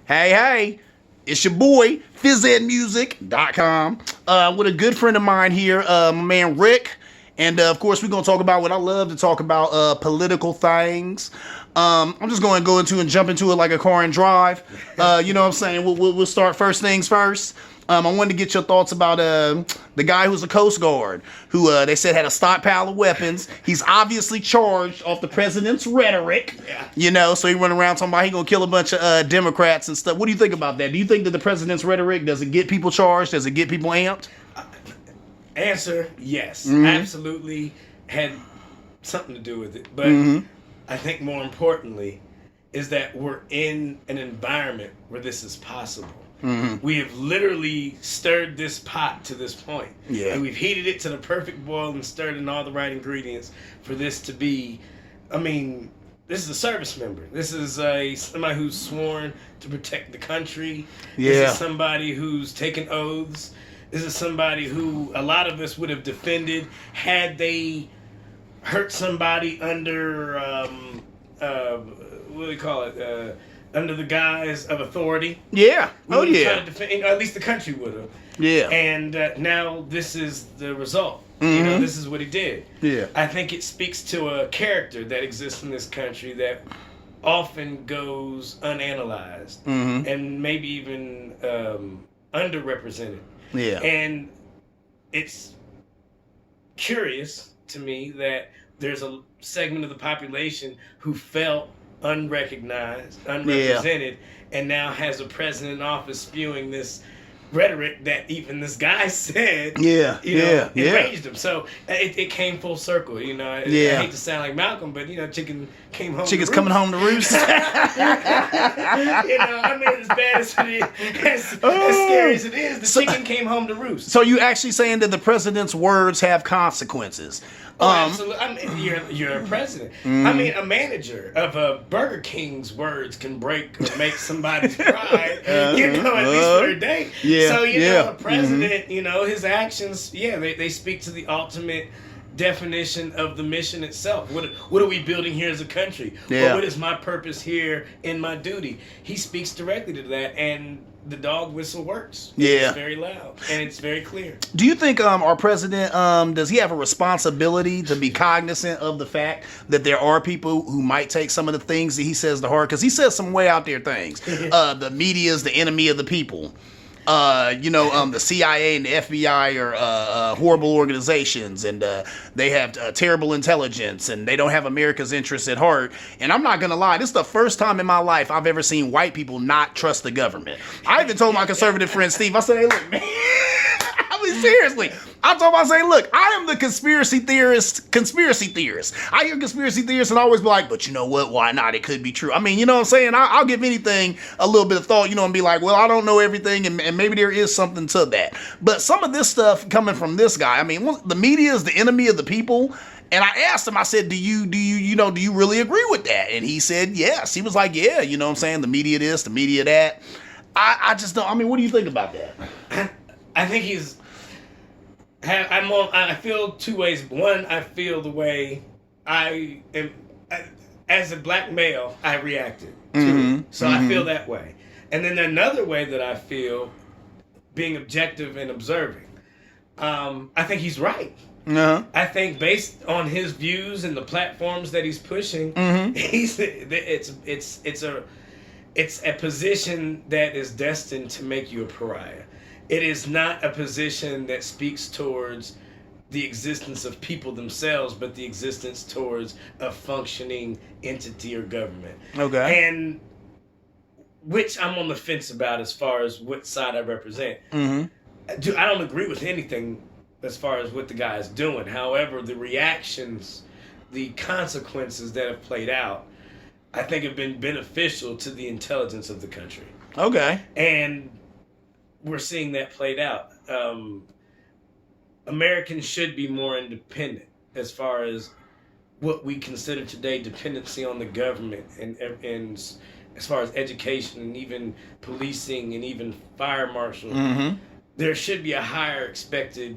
Hey, it's your boy, FizzEdMusic.com, with a good friend of mine here, my man Rick. And of course, we're going to talk about what I love to talk about, political things. I'm just going to go into and jump into it like a car and drive. You know what I'm saying? We'll start first things first. I wanted to get your thoughts about the guy who's a Coast Guard, who they said had a stockpile of weapons. He's obviously charged off the president's rhetoric, you know, so he run around talking about he gonna kill a bunch of Democrats and stuff. What do you think about that? Do you think that the president's rhetoric, does it get people charged? Does it get people amped? Answer, yes. Absolutely had something to do with it. But I think more importantly is that we're in an environment where this is possible. We have literally stirred this pot to this point. And we've heated it to the perfect boil and stirred in all the right ingredients for this to be, I mean, this is a service member. This is somebody who's sworn to protect the country. This is somebody who's taken oaths. This is somebody who a lot of us would have defended had they hurt somebody under, what do we call it? Under the guise of authority. Yeah. Try to defend, at least the country would have. Yeah. And now this is the result. You know, this is what he did. Yeah. I think it speaks to a character that exists in this country that often goes unanalyzed and maybe even underrepresented. Yeah. And it's curious to me that there's a segment of the population who felt unrecognized, unrepresented, and now has a president in office spewing this rhetoric that even this guy said, enraged him. So it came full circle, you know. I hate to sound like Malcolm, but you know, chicken came home. Chicken's coming home to roost. You know, I mean, as bad as it is, as scary as it is, the chicken came home to roost. So you actually saying that the president's words have consequences? Oh, absolutely. I mean, you're a president. I mean, a manager of a Burger King's words can break or make somebody's pride, you know, at least for a day. So, you know, a president, you know, his actions, they speak to the ultimate definition of the mission itself. What are we building here as a country? What is my purpose here in my duty? He speaks directly to that, and the dog whistle works. It's very loud and it's very clear. Do you think our president, does he have a responsibility to be cognizant of the fact that there are people who might take some of the things that he says to heart? Because he says some way out there things. The media is the enemy of the people. You know, the CIA and the FBI are horrible organizations, and they have terrible intelligence, and they don't have America's interests at heart. And I'm not gonna lie, this is the first time in my life I've ever seen white people not trust the government. I even told my conservative friend Steve, I said, hey, look, man. I mean, seriously. I told him, I say, look, I am the conspiracy theorist. I hear conspiracy theorists and I always be like, but you know what? Why not? It could be true. I mean, you know what I'm saying? I'll give anything a little bit of thought, you know, and be like, well, I don't know everything, and maybe there is something to that. But some of this stuff coming from this guy, I mean, the media is the enemy of the people. And I asked him, I said, do you really agree with that? And he said, yes. He was like, yeah, you know what I'm saying? The media this, the media that. I just don't, I mean, what do you think about that? I think I feel two ways. One, I feel the way I am, as a black male, I reacted to it. So I feel that way. And then another way that I feel, being objective and observing, I think he's right. I think based on his views and the platforms that he's pushing, it's a position that is destined to make you a pariah. It is not a position that speaks towards the existence of people themselves, but the existence towards a functioning entity or government. Okay. And which I'm on the fence about as far as what side I represent. I don't agree with anything as far as what the guy is doing. However, the reactions, the consequences that have played out, I think have been beneficial to the intelligence of the country. Okay. And we're seeing that played out. Americans should be more independent as far as what we consider today dependency on the government, and as far as education and even policing and even fire marshal. There should be a higher expectation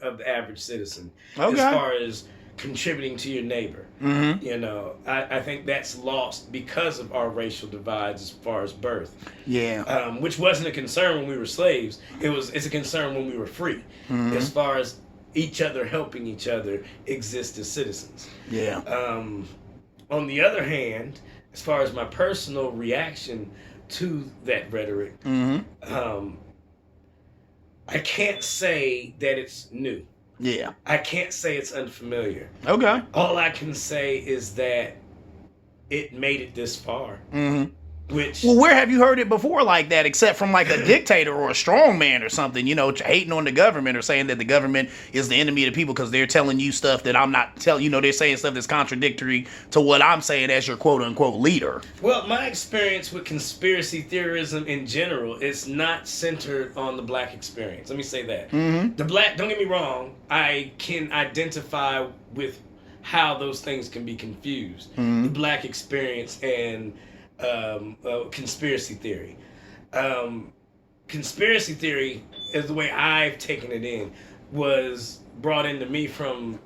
of the average citizen as far as contributing to your neighbor. Mm-hmm. You know, I think that's lost because of our racial divides as far as birth. Yeah. Which wasn't a concern when we were slaves. It's a concern when we were free, as far as each other helping each other exist as citizens. Yeah. On the other hand, as far as my personal reaction to that rhetoric, I can't say that it's new. Yeah. I can't say it's unfamiliar. Okay. All I can say is that it made it this far. Which, well, where have you heard it before like that, except from like a dictator or a strong man or something, you know, hating on the government or saying that the government is the enemy of the people because they're telling you stuff that I'm not telling, you know, they're saying stuff that's contradictory to what I'm saying as your quote unquote leader. Well, my experience with conspiracy theorism in general is not centered on the black experience. Let me say that. The black, don't get me wrong, I can identify with how those things can be confused. The black experience and conspiracy theory. Conspiracy theory, is the way I've taken it in, was brought into me from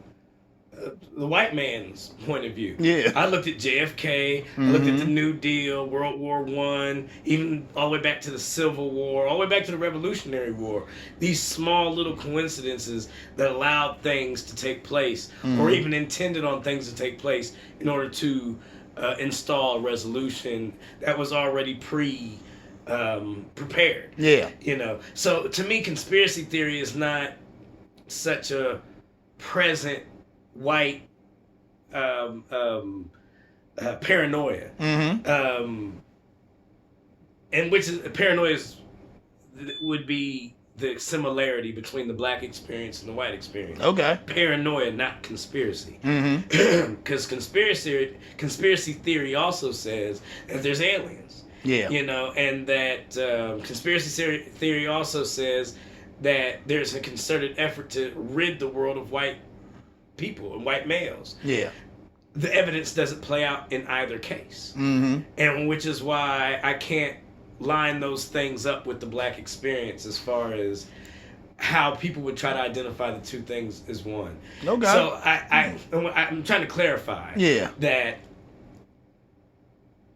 the white man's point of view. Yeah. I looked at JFK, I looked at the New Deal, World War I, even all the way back to the Civil War, all the way back to the Revolutionary War. These small little coincidences that allowed things to take place, or even intended on things to take place in order to install a resolution that was already prepared. Yeah. You know, so to me, conspiracy theory is not such a present white paranoia. And which is paranoia would be the similarity between the black experience and the white experience. Okay. Paranoia, not conspiracy. Because conspiracy theory also says that there's aliens. Yeah. You know, and that conspiracy theory also says that there's a concerted effort to rid the world of white people and white males. Yeah. The evidence doesn't play out in either case. And which is why I can't line those things up with the black experience as far as how people would try to identify the two things as one. Okay. So I'm trying to clarify that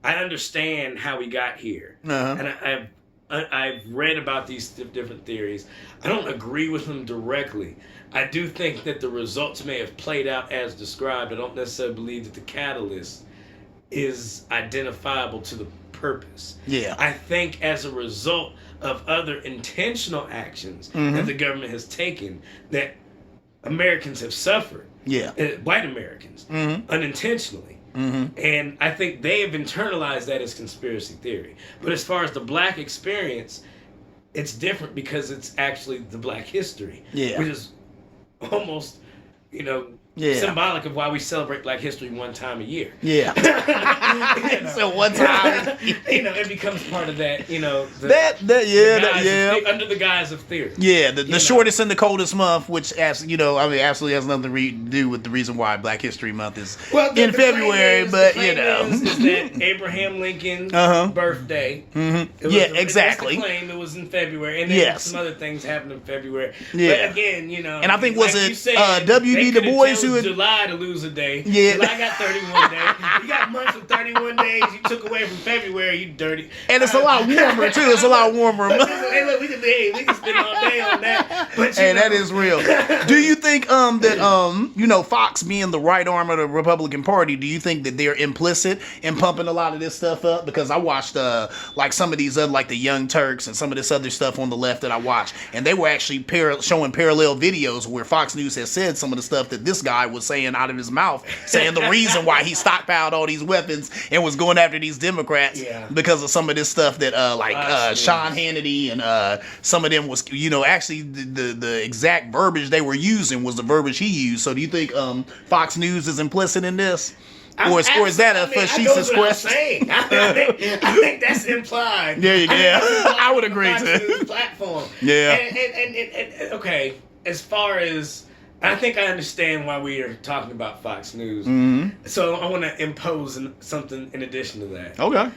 I understand how we got here. And I've read about these different theories. I don't agree with them directly. I do think that the results may have played out as described. I don't necessarily believe that the catalyst is identifiable to the purpose. Yeah. I think as a result of other intentional actions that the government has taken, that Americans have suffered. Yeah. White Americans, unintentionally. And I think they have internalized that as conspiracy theory. But as far as the black experience, it's different because it's actually the black history. Yeah. Which is almost, you know, symbolic of why we celebrate Black History one time a year. Yeah. So one time, you know, it becomes part of that. You know, under the guise of theory. Yeah, the shortest and the coldest month, which absolutely has nothing to do with the reason why Black History Month is in February. But you know, is that Abraham Lincoln's birthday? Exactly. The claim it was in February, and then some other things happened in February. Yeah. But again, you know, and I think like W.D. Du Bois who had July to lose a day. Yeah. July got 31 days. You got months with 31 days. You took away from February. You dirty. And it's a lot warmer too. It's a lot warmer. Hey, look, we can spend all day on that. But that is real. Do you think that you know, Fox being the right arm of the Republican Party, do you think that they're implicit in pumping a lot of this stuff up? Because I watched like some of these other, like the Young Turks and some of this other stuff on the left that I watched, and they were actually showing parallel videos where Fox News has said some of the stuff that this guy was saying out of his mouth, saying the reason why he stockpiled all these weapons and was going after these Democrats because of some of this stuff that Sean Hannity and some of them was, you know, actually the exact verbiage they were using was the verbiage he used. So do you think Fox News is implicit in this? Or is that a facetious question? I think that's implied. Yeah, I would agree to platform. Yeah. And okay, as far as I think I understand why we are talking about Fox News. So I want to impose something in addition to that. Okay.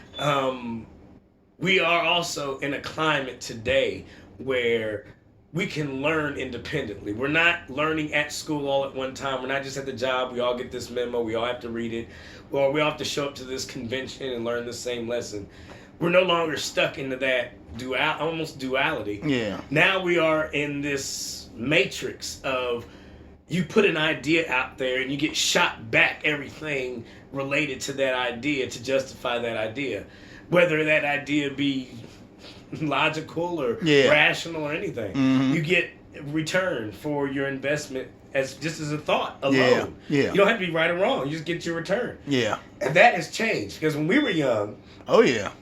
We are also in a climate today where we can learn independently. We're not learning at school all at one time. We're not just at the job. We all get this memo. We all have to read it. Or we all have to show up to this convention and learn the same lesson. We're no longer stuck into that almost duality. Yeah. Now we are in this matrix of you put an idea out there and you get shot back everything related to that idea to justify that idea. Whether that idea be logical or rational or anything. Mm-hmm. You get return for your investment as a thought alone. Yeah. You don't have to be right or wrong. You just get your return. Yeah. And that has changed because when we were young,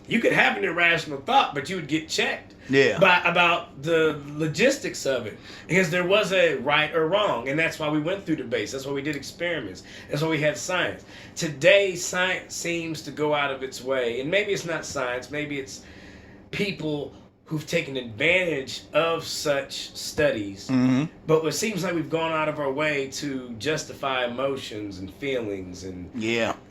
you could have an irrational thought, but you would get checked about the logistics of it because there was a right or wrong, and that's why we went through debates. That's why we did experiments. That's why we had science. Today, science seems to go out of its way, and maybe it's not science. Maybe it's people who've taken advantage of such studies. Mm-hmm. But it seems like we've gone out of our way to justify emotions and feelings and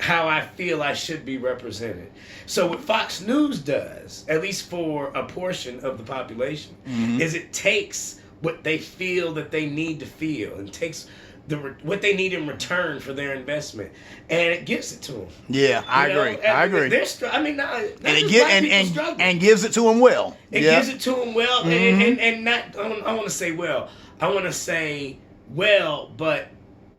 how I feel I should be represented. So what Fox News does, at least for a portion of the population, is it takes what they feel that they need to feel and takes what they need in return for their investment, and it gives it to them. Yeah, I agree. And gives it to them well. It gives it to them well, and not. I want to say well. I want to say well, but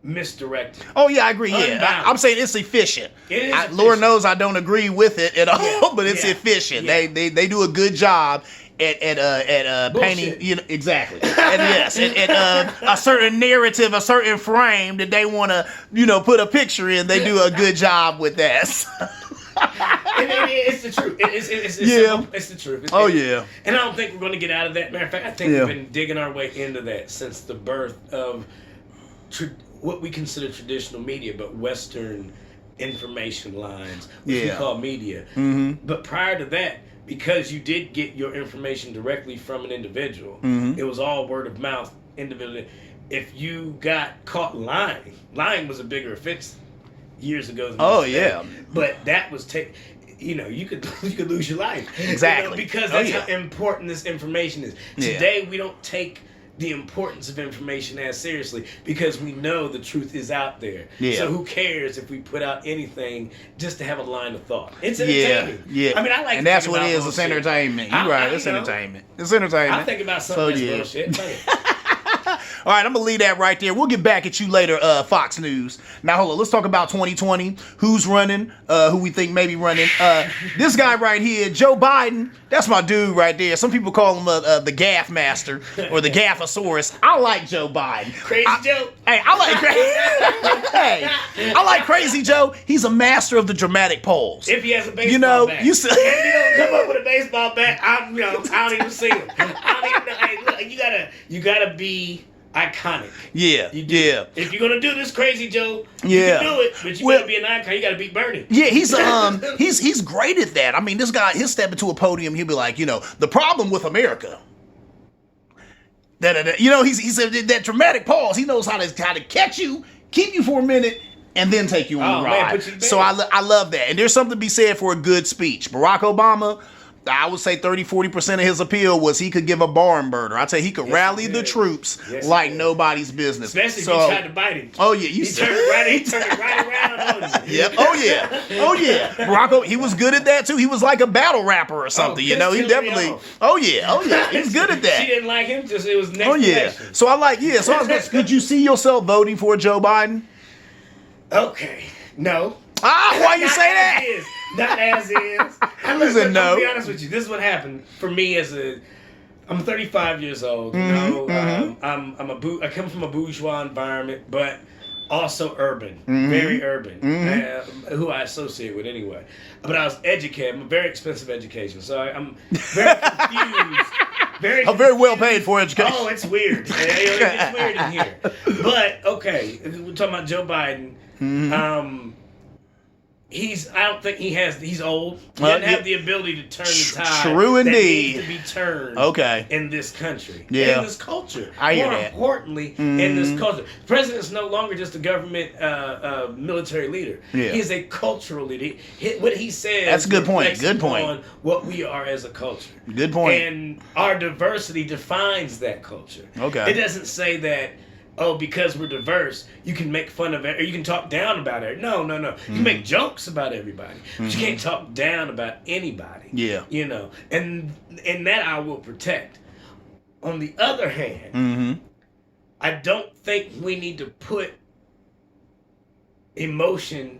misdirected. Oh yeah, I agree. Yeah, I'm saying it's efficient. It is efficient. Lord knows I don't agree with it at all, but it's efficient. Yeah. They do a good job at painting, exactly. And yes, a certain narrative, a certain frame that they want to, put a picture in. They do a good job with that. It's the truth. It's the truth. And I don't think we're going to get out of that. Matter of fact, I think we've been digging our way into that since the birth of what we consider traditional media, but Western information lines, which we call media. Mm-hmm. But prior to that, because you did get your information directly from an individual, it was all word of mouth, individually. If you got caught lying was a bigger offense years ago than today. But that was you could lose your life. Exactly. Because that's how important this information is. Today we don't take the importance of information as seriously because we know the truth is out there. So who cares if we put out anything just to have a line of thought? It's entertaining. I mean, I like. And that's what it is. It's entertainment. You're right. It's entertainment. It's entertainment. I think about something that's bullshit. All right, I'm going to leave that right there. We'll get back at you later, Fox News. Now, hold on. Let's talk about 2020. Who's running? Who we think may be running. This guy right here, Joe Biden, that's my dude right there. Some people call him the Gaff Master or the Gaffosaurus. I like Joe Biden. Crazy Joe. Hey, I like Crazy Joe. He's a master of the dramatic pause. If he has a baseball bat. If he don't come up with a baseball bat, I don't even see him. I don't even know. Hey, look, you gotta be iconic. Yeah. If you're gonna do this, Crazy Joe, you can do it, but you gotta be an icon. You gotta beat Bernie. Yeah, he's great at that. I mean, this guy, he'll step into a podium, he'll be like, the problem with America. He said that dramatic pause. He knows how to catch you, keep you for a minute, and then take you on the ride. So I love that. And there's something to be said for a good speech. Barack Obama, I would say 30-40% of his appeal was he could give a barn burner. I'd say he could rally the troops like nobody's business. Especially if you tried to bite him. Oh yeah, he turned it right around on you. Yep. Oh yeah. Barack, he was good at that too. He was like a battle rapper or something. He definitely. Oh yeah. He's good at that. She didn't like him. Just it was next election. So I like. So I was like, could you see yourself voting for Joe Biden? Okay. No. Why you say that? Not as is. I'll be honest with you. This is what happened for me I'm 35 years old. I come from a bourgeois environment, but also urban, very urban, who I associate with anyway. But I was educated. I'm a very expensive education, so I'm very confused. Very well paid for education. Oh, it's weird. It's weird in here. But okay, we're talking about Joe Biden. I don't think he's old. He doesn't have the ability to turn the tide. True indeed. That needs to be turned. Okay. In this country. Yeah. In this culture. I hear More that. importantly, in this culture. The president's no longer just a government military leader. Yeah. He is a cultural leader. What he says. That's a good point. reflects Good point. On what we are as a culture. Good point. And our diversity defines that culture. Okay. It doesn't say that, oh, because we're diverse, you can make fun of it, or you can talk down about it. No. You can make jokes about everybody, but you can't talk down about anybody. Yeah. You know, and that I will protect. On the other hand, I don't think we need to put emotion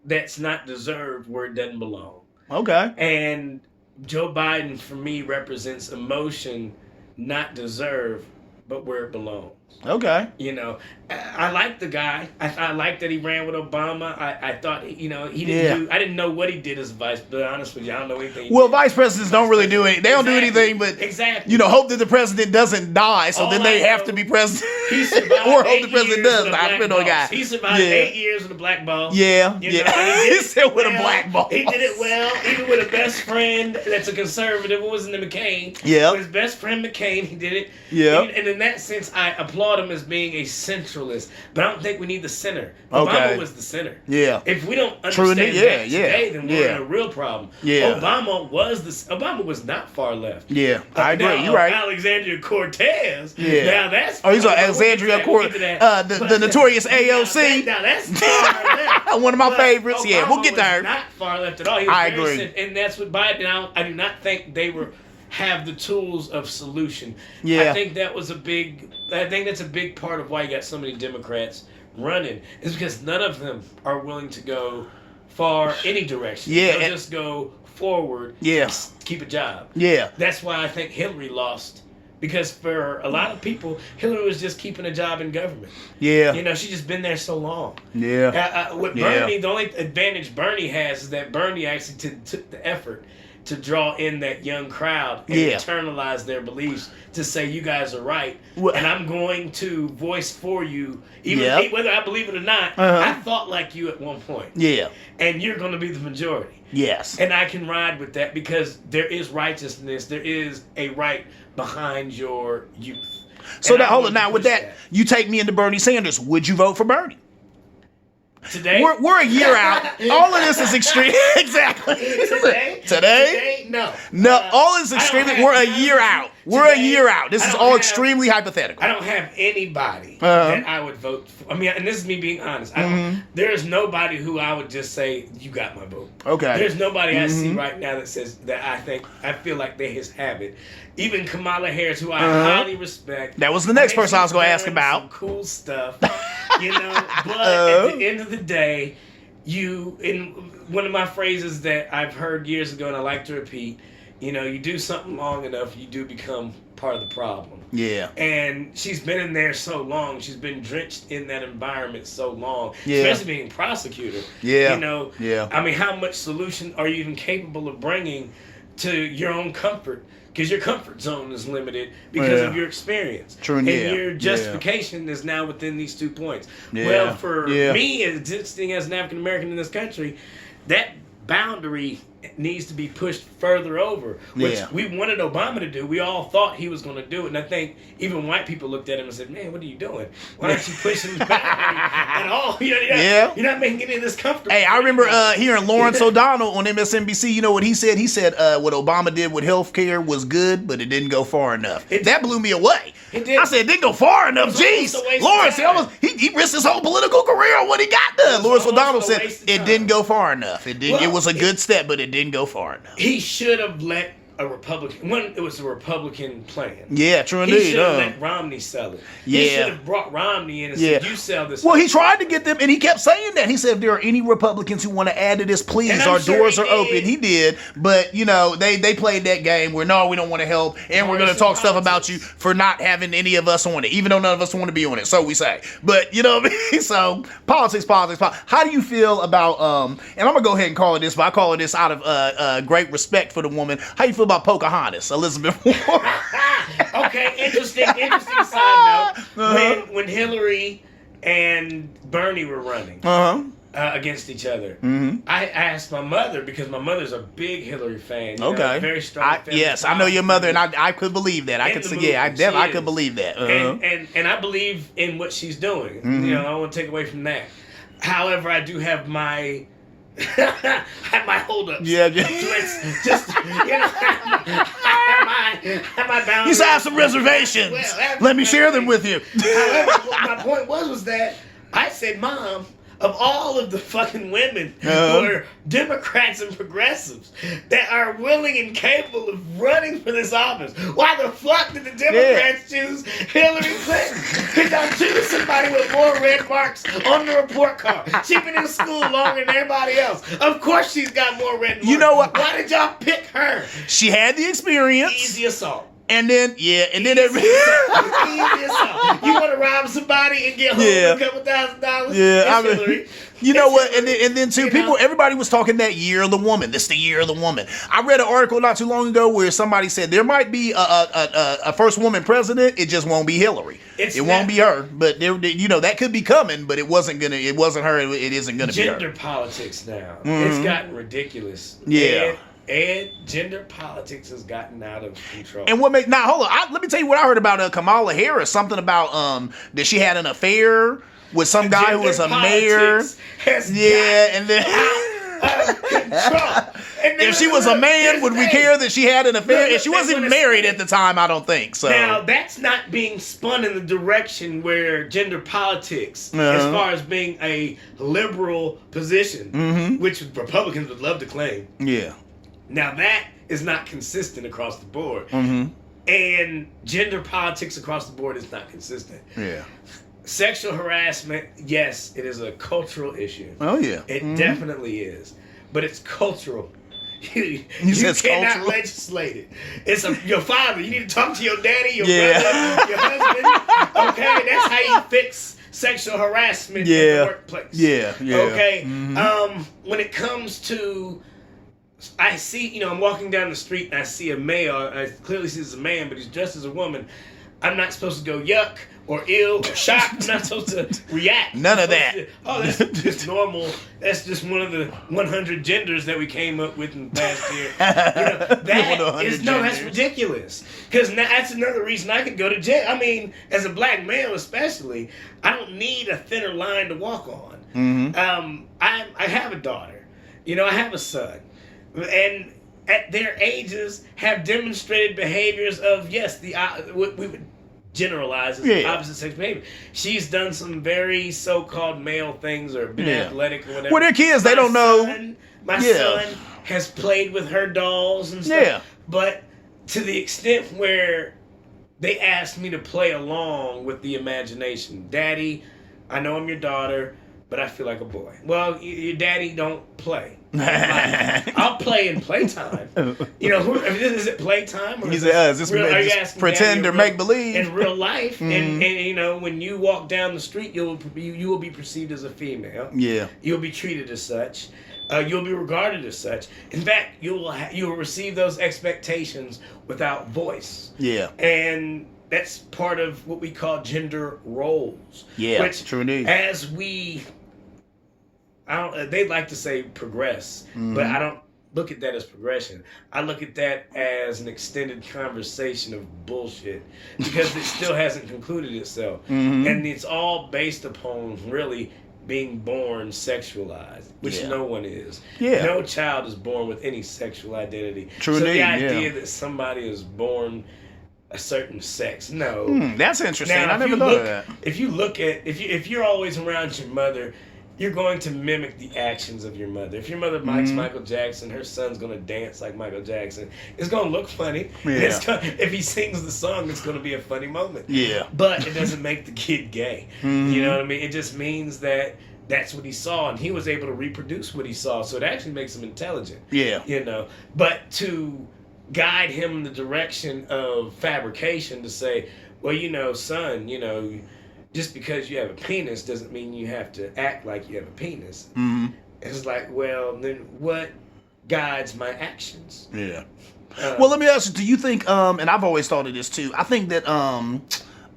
that's not deserved where it doesn't belong. Okay. And Joe Biden, for me, represents emotion not deserved, but where it belongs. Okay. You know, I like the guy. I like that he ran with Obama. I thought, he didn't I didn't know what he did as vice, but honest with you, I don't know anything. Well, vice presidents don't really do anything. They don't do anything but, hope that the president doesn't die, so then they have to be president. He survived or hope the president does die, depending on the guy. He survived 8 years with a black ball. Yeah. He said with a black ball. He did it well, even with a best friend that's a conservative. It wasn't the McCain. Yeah. With his best friend McCain, he did it. Yeah. And in that sense, I applaud him as being a centralist. But I don't think we need the center. Okay. Obama was the center. Yeah. If we don't understand that today, then we're in Yeah. a real problem. Yeah. Obama was not far left. Yeah. I agree. Now, You're right. Alexandria Cortez. Yeah. Now that's. He's on Alexandria Cortez. The notorious AOC. Now that's far left. One of my But favorites. Yeah, we'll get Obama there. was not far left at all. He was I very agree. and that's what Biden. Now, I do not think they have the tools of solution. Yeah. I think that's a big part of why you got so many Democrats running, is because none of them are willing to go far any direction. Yeah, They'll just go forward. Yeah. Keep a job. Yeah. That's why I think Hillary lost. Because for a lot of people, Hillary was just keeping a job in government. Yeah. You know, she's just been there so long. Yeah. With Bernie, the only advantage Bernie has is that Bernie actually took the effort to draw in that young crowd and internalize their beliefs to say, you guys are right, and I'm going to voice for you, even whether I believe it or not. I thought like you at one point. Yeah. And you're going to be the majority. Yes. And I can ride with that because there is righteousness. There is a right behind your youth. So now, hold on. Now, with that, you take me into Bernie Sanders. Would you vote for Bernie? Today? We're a year out. All of this is extreme. Exactly. Today? No. All is extremely. We're a year out. We're a year out. This is all extremely hypothetical. I don't have anybody that I would vote for. I mean, and this is me being honest. There is nobody who I would just say, you got my vote. Okay. There's nobody I see right now that says that I feel like they just have it. Even Kamala Harris, who I highly respect. That was the next person I was going to ask about. Some cool stuff, But at the end of the day, in one of my phrases that I've heard years ago and I like to repeat, you do something long enough, you do become part of the problem. Yeah. And she's been in there so long. She's been drenched in that environment so long. Yeah. Especially being prosecutor. Yeah. Yeah. I mean, how much solution are you even capable of bringing to your own comfort? Because your comfort zone is limited because of your experience. True. And your justification is now within these 2 points. Yeah. Well, for me, existing as an African American in this country, that boundary needs to be pushed further over, which we wanted Obama to do. We all thought he was going to do it, and I think even white people looked at him and said, "Man, what are you doing? Why aren't you pushing the boundary at all? You're not making any of this comfortable." Hey, I remember hearing Lawrence O'Donnell on MSNBC. You know what he said? He said what Obama did with healthcare was good, but it didn't go far enough. That blew me away. I said, it didn't go far enough. Jeez. Lawrence, he risked his whole political career on what he got done. Lawrence O'Donnell said it didn't go far enough. It didn't. It was a good step, but it didn't go far enough. He should have let a Republican, it was a Republican plan. Yeah, true indeed. He should have let Romney sell it. He should have brought Romney in and said, you sell this. Well, he tried to get them, and he kept saying that. He said, if there are any Republicans who want to add to this, please, our doors are open. He did, but, they played that game where, no, we don't want to help, and we're going to talk stuff about you for not having any of us on it, even though none of us want to be on it, so we say. But, you know what I mean? So, politics. How do you feel about, and I'm going to go ahead and call it this, but I call it this out of great respect for the woman. How you feel about Pocahontas, Elizabeth Warren? Okay, interesting side note. When Hillary and Bernie were running, against each other. I asked my mother because my mother's a big Hillary fan. You Okay. know, very strong. Yes, I know your mother, and I could believe that. I could say, I could believe that. And I believe in what she's doing. You know, I don't want to take away from that. However, I do have my have my holdups. Yeah. Just you know, have my boundaries. You should have some reservations. Well, let me share them with you. However, what my point was that I said, Mom, of all of the fucking women who are Democrats and progressives that are willing and capable of running for this office, why the fuck did the Democrats choose Hillary Clinton? Because I choose somebody with more red marks on the report card. She's been in school longer than everybody else. Of course she's got more red marks. You know what? Why did y'all pick her? She had the experience. Easy assault. And then, Easy assault. You want to rob somebody and get home with a couple $1,000? Yeah, Hillary. You know what? And then too, everybody was talking that year of the woman. This the year of the woman. I read an article not too long ago where somebody said there might be a first woman president. It just won't be Hillary. It won't be her. But there, you know, that could be coming. But it wasn't her. It isn't gonna be her. Gender politics now. It's gotten ridiculous. Yeah. And gender politics has gotten out of control. And what made hold on? Let me tell you what I heard about Kamala Harris. Something about that she had an affair with some guy who was a mayor. And then out of control. If she was a man, would we care that she had an affair? And she wasn't even married at the time, I don't think. So now that's not being spun in the direction where gender politics, as far as being a liberal position, which Republicans would love to claim. Yeah. Now that is not consistent across the board. And gender politics across the board is not consistent. Yeah. Sexual harassment, yes, it is a cultural issue. Oh, yeah. It definitely is. But it's cultural. You cannot cultural? Legislate it. It's your father. You need to talk to your daddy, your brother, your husband. Okay? That's how you fix sexual harassment in the workplace. Yeah. Okay? When it comes to... I see, I'm walking down the street and I see a male. I clearly see this as a man, but he's dressed as a woman. I'm not supposed to go yuck or ill or shocked. I'm not supposed to react. None of that. That's just normal. That's just one of the 100 genders that we came up with in the past year. That's ridiculous. Because that's another reason I could go to jail. I mean, as a black male especially, I don't need a thinner line to walk on. I have a daughter. I have a son. And at their ages have demonstrated behaviors of, yes, what we would generalize as opposite sex behavior. She's done some very so-called male things or been athletic or whatever. Well, they're kids. They don't know. My son has played with her dolls and stuff. Yeah. But to the extent where they asked me to play along with the imagination. Daddy, I know I'm your daughter, but I feel like a boy. Well, your daddy don't play. I'll play in playtime. Is it playtime? Or is this pretend or make believe? In real life, and when you walk down the street, you will be perceived as a female. Yeah. You'll be treated as such. You'll be regarded as such. In fact, you will receive those expectations without voice. Yeah. And that's part of what we call gender roles. Yeah. Which, true indeed. as we... they'd like to say progress, but I don't look at that as progression. I look at that as an extended conversation of bullshit because it still hasn't concluded itself. And it's all based upon really being born sexualized, which no one is. Yeah. No child is born with any sexual identity. True so indeed, the idea that somebody is born a certain sex, no. That's interesting. Now, I never thought of that. If you're always around your mother, you're going to mimic the actions of your mother. If your mother likes Michael Jackson, her son's going to dance like Michael Jackson. It's going to look funny. Yeah. If he sings the song, it's going to be a funny moment. Yeah. But it doesn't make the kid gay. You know what I mean? It just means that that's what he saw, and he was able to reproduce what he saw. So it actually makes him intelligent. Yeah. But to guide him in the direction of fabrication to say, well, son, just because you have a penis doesn't mean you have to act like you have a penis. It's like, well, then what guides my actions? Yeah. Well, let me ask you, do you think, and I've always thought of this too, I think that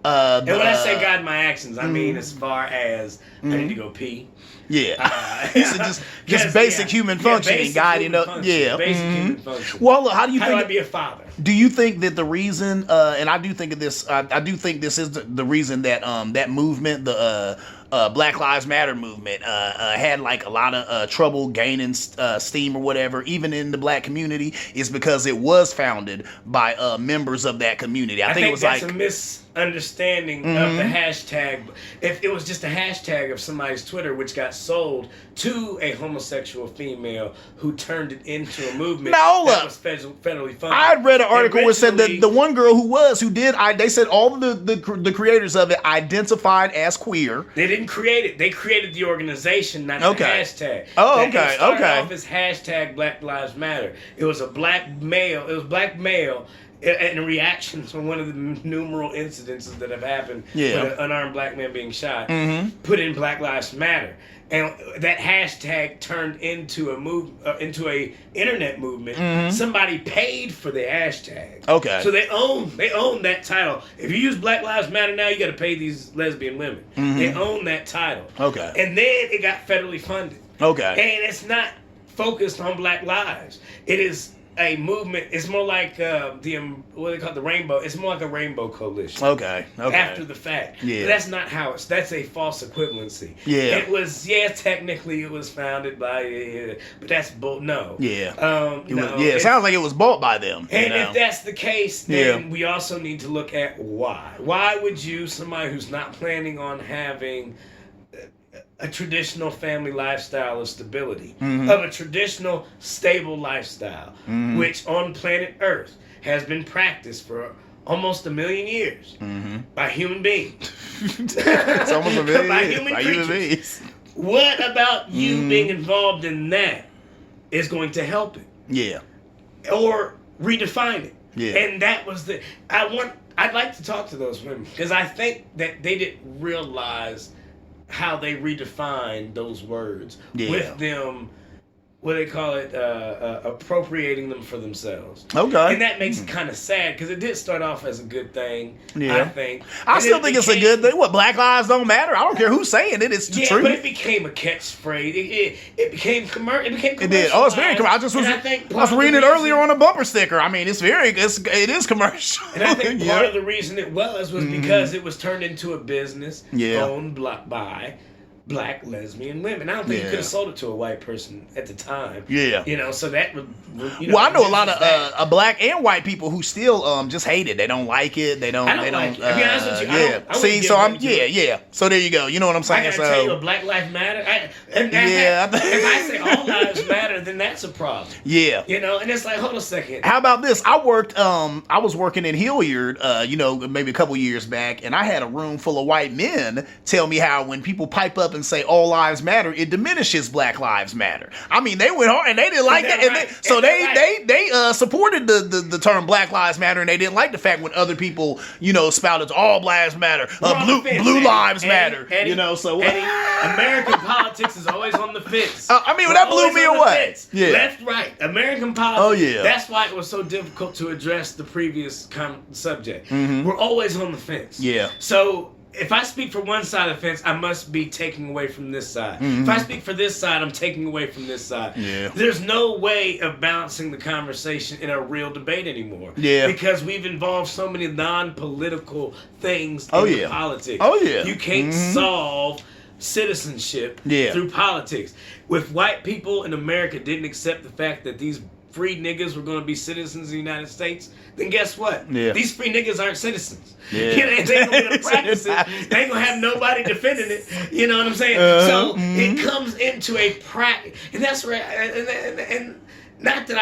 And when I say guide my actions, I mean as far as I need to go pee. Yeah. So just basic human functioning, basic guiding human up. function, Yeah. Basic human function. Well, look, how do you How think? do I be a father? Do you think that the reason, and I do think of this, I do think this is the reason that that movement, the Black Lives Matter movement, had like a lot of trouble gaining steam or whatever, even in the black community, is because it was founded by members of that community. I think it was that's like a misunderstanding of the hashtag. If it was just a hashtag of somebody's Twitter, which got sold to a homosexual female who turned it into a movement that was federally funded. I had read an article where it said that the one girl who did, they said all of the creators of it identified as queer. They didn't create it. They created the organization, not the hashtag. Oh, It started okay. off as hashtag Black Lives Matter. It was a black male. It was black male. In reaction to one of the numerous incidences that have happened with an unarmed black man being shot, put in Black Lives Matter. And that hashtag turned into a internet movement. Somebody paid for the hashtag. Okay. So they own that title. If you use Black Lives Matter now, you got to pay these lesbian women. They own that title. Okay. And then it got federally funded. Okay. And it's not focused on Black lives. It is a movement. It's more like what they call the rainbow. It's more like a rainbow coalition. Okay. After the fact. Yeah. But that's not how that's a false equivalency. Yeah. It was, technically it was founded by, but that's no. Yeah. No. It sounds like it was bought by them. And if that's the case, then we also need to look at why. Why would you, somebody who's not planning on having a traditional family lifestyle of stability, of a traditional stable lifestyle, which on planet Earth has been practiced for almost 1 million years by human beings. It's almost 1 million by years. human By creatures. human beings. What about you being involved in that is going to help it? Yeah. Or redefine it. Yeah. And that was I'd like to talk to those women because I think that they didn't realize how they redefined those words with them, what they call it, appropriating them for themselves. Okay. And that makes it kind of sad because it did start off as a good thing, I think. I still think it's a good thing. What, Black lives don't matter? I don't care who's saying it. It's the truth. But it became a catchphrase. It became commercial. It did. Oh, it's very commercial. I was reading it earlier on a bumper sticker. I mean, it is commercial. And I think part of the reason it was because it was turned into a business owned by black lesbian women. I don't think you could have sold it to a white person at the time. Yeah. So that would. Well, I know a lot of black and white people who still just hate it. They don't like it. They don't. Like it. To be honest with you, yeah. See, so I'm. Yeah. So there you go. You know what I'm saying? I gotta tell you, a Black Lives Matter. If I say all lives matter, then that's a problem. Yeah. And it's like, hold a second. How about this? I was working in Hilliard, maybe a couple years back, and I had a room full of white men tell me how when people pipe up and say all lives matter, it diminishes Black Lives Matter. I mean, they went hard and they didn't like that. And they supported the term Black Lives Matter, and they didn't like the fact when other people, spouted all lives matter, blue lives matter. So American politics is always on the fence. That blew me away. Yeah. Left, right. American politics. Oh yeah. That's why it was so difficult to address the previous subject. We're always on the fence. Yeah. So if I speak for one side of the fence, I must be taking away from this side. If I speak for this side, I'm taking away from this side. Yeah. There's no way of balancing the conversation in a real debate anymore. Yeah. Because we've involved so many non-political things in politics. Oh, yeah. You can't solve citizenship through politics. If white people in America didn't accept the fact that these free niggas were going to be citizens of the United States, then guess what? Yeah. These free niggas aren't citizens. Yeah. They ain't going to practice it. They ain't going to have nobody defending it. You know what I'm saying? So it comes into a practice. And that's where, and not that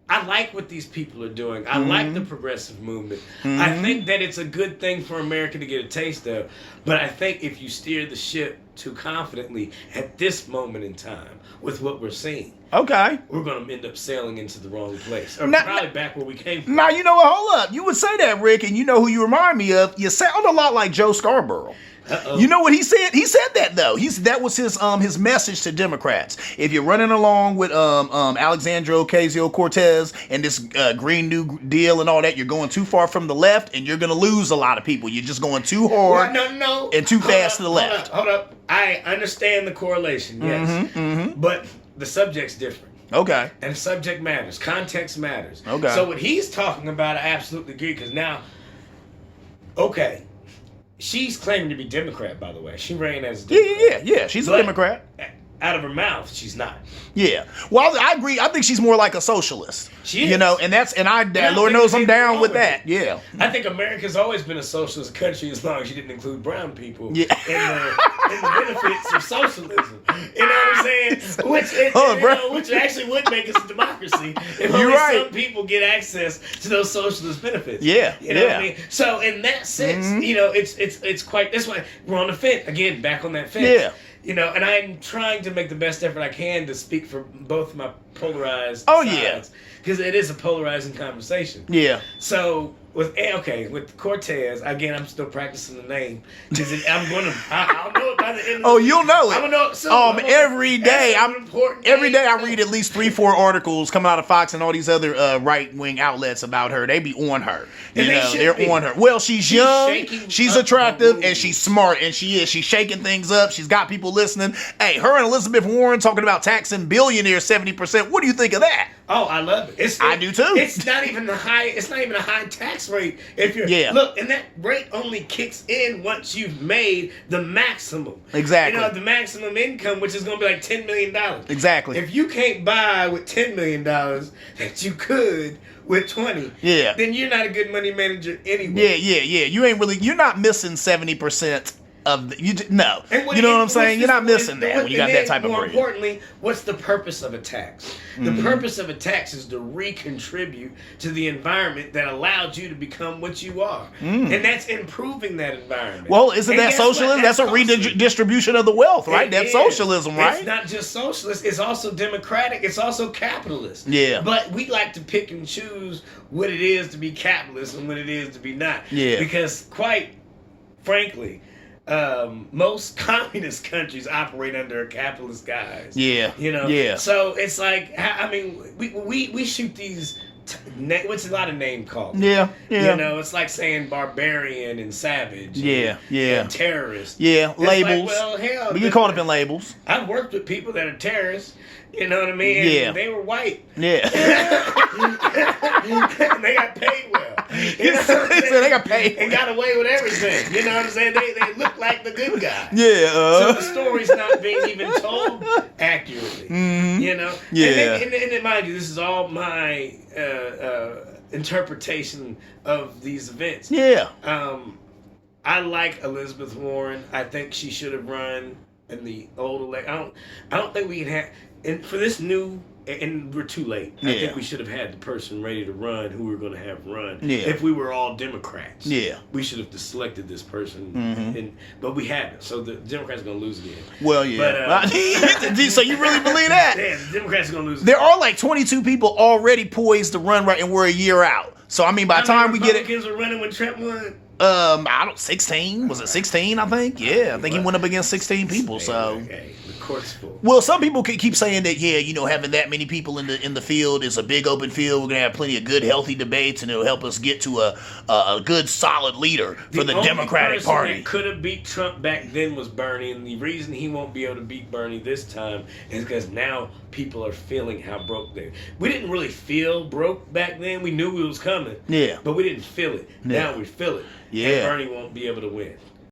I like what these people are doing. I like the progressive movement. I think that it's a good thing for America to get a taste of. But I think if you steer the ship too confidently at this moment in time with what we're seeing, Okay. we're going to end up sailing into the wrong place. Or Now- probably back where we came from. Now, you know what? Hold up. You would say that, Rick, and you know who you remind me of. You sound a lot like Joe Scarborough. Uh-oh. You know what he said? He said that though. That was his message to Democrats. If you're running along with Alexandria Ocasio-Cortez and this Green New Deal and all that, you're going too far from the left, and you're going to lose a lot of people. You're just going too hard No. and too Hold fast up, to the left. Hold up. I understand the correlation, yes. But the subject's different. Okay. And subject matters. Context matters. Okay. So what he's talking about, I absolutely agree. Because now, okay, she's claiming to be Democrat, by the way. She ran as a Democrat. Yeah. She's a But Democrat. Out of her mouth, she's not. Yeah. Well, I agree. I think she's more like a socialist. She is. You know, and I Lord think knows there's I'm down wrong with with that. it. Yeah. I think America's always been a socialist country as long as you didn't include brown people Yeah. in the benefits of socialism. You know what I'm saying? Which actually would make us a democracy if You're only right. some people get access to those socialist benefits. Yeah, You know what I yeah. mean? So in that sense, it's quite. That's why we're on the fence again. Back on that fence. Yeah. You know, and I'm trying to make the best effort I can to speak for both my polarized Oh, sides. yeah. Because it is a polarizing conversation. Yeah. So with Cortez, again, I'm still practicing the name because I'll know it by the end. Of Oh, the you'll week. know it. I'm gonna know it soon. Every day every day I read read at least 3-4 articles coming out of Fox and all these other right wing outlets about her. They be on her. And they should they're be. on her. Well, she's young, shaking she's up attractive, the and she's smart, and she's shaking things up. She's got people listening. Hey, her and Elizabeth Warren talking about taxing billionaires 70%. What do you think of that? Oh, I love it. I do too. It's not even a high tax rate. If you're look, and that rate only kicks in once you've made the maximum. Exactly. You know, the maximum income, which is going to be like $10 million. Exactly. If you can't buy with $10 million that you could with 20, then you're not a good money manager anyway. Yeah. You're not missing 70% of the, you know And what I'm saying? You're not missing that when you got that type of more bread. importantly, what's the purpose of a tax? The purpose of a tax is to recontribute to the environment that allowed you to become what you are. And that's improving that environment. Well, isn't that guess what? socialism? That's a redistribution of the wealth, right? That's socialism, right? It's not just socialist. It's also democratic. It's also capitalist. Yeah. But we like to pick and choose what it is to be capitalist and what it is to be not. Yeah. Because quite frankly, most communist countries operate under a capitalist guise. Yeah. You know. Yeah. So it's like, I mean, we shoot these. What's a lot of name calling? Yeah. You know, it's like saying barbarian and savage. Yeah. And terrorist. Yeah. It's Labels. like, well, hell, We get caught up in labels. I've worked with people that are terrorists. You know what I mean? Yeah. And they were white. Yeah. And they got paid well. You know what I'm saying? So they got paid. And got away with everything. You know what I'm saying? They look like the good guy. Yeah. So the story's not being even told accurately. You know? Yeah. And mind you, this is all my interpretation of these events. Yeah. I like Elizabeth Warren. I think she should have run in the old election. I don't think we can have. And for this new, and we're too late. I think we should have had the person ready to run who we were going to have run. Yeah. If we were all Democrats. Yeah. We should have selected this person. But we haven't. So the Democrats are going to lose again. Well, yeah. So you really believe that? Yeah, the Democrats are going to lose There again. are like 22 people already poised to run right, and we're a year out. So I mean, by the time we get it, Republicans were running when Trump won. 16. Was it 16? I think. Yeah, I think he went up against 16 people. So. Okay, the court's full. Well, some people keep saying that, having that many people in the field is a big open field. We're gonna have plenty of good, healthy debates, and it'll help us get to a good, solid leader for the Democratic Party. The only person that could have beat Trump back then was Bernie, and the reason he won't be able to beat Bernie this time is because now people are feeling how broke they. We didn't really feel broke back then. We knew it was coming. Yeah. But we didn't feel it. Yeah. Now we feel it. Yeah. And Bernie won't be able to win.